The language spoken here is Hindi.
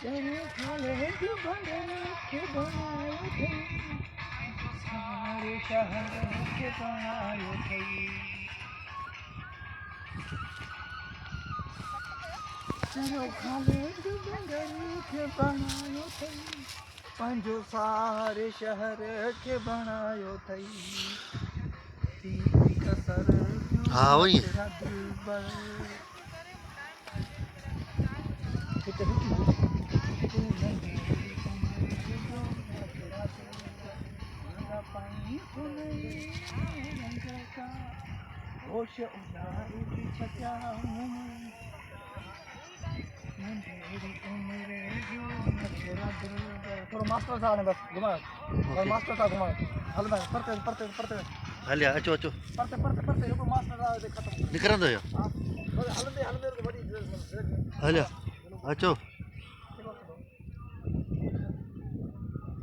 तेरे खाले जो बंदर के बनायो थे सारे शहर के बनायो थे तेरे खाले जो बंदर के बनायो थे पंजो सारे शहर के बनायो थे तेरी कसर हाँ वही तेरा दिल बर थोड़ा मास्टर साहब ने बस घुमाओ और मास्टर साहब घुमाओ हल में पढ़ते पढ़ते पढ़ते हलिया अचो अचो पढ़ते पढ़ते पढ़ते रुको मास्टर साहब खत्म निकरंदो या हां हल में बड़ी हलिया अचो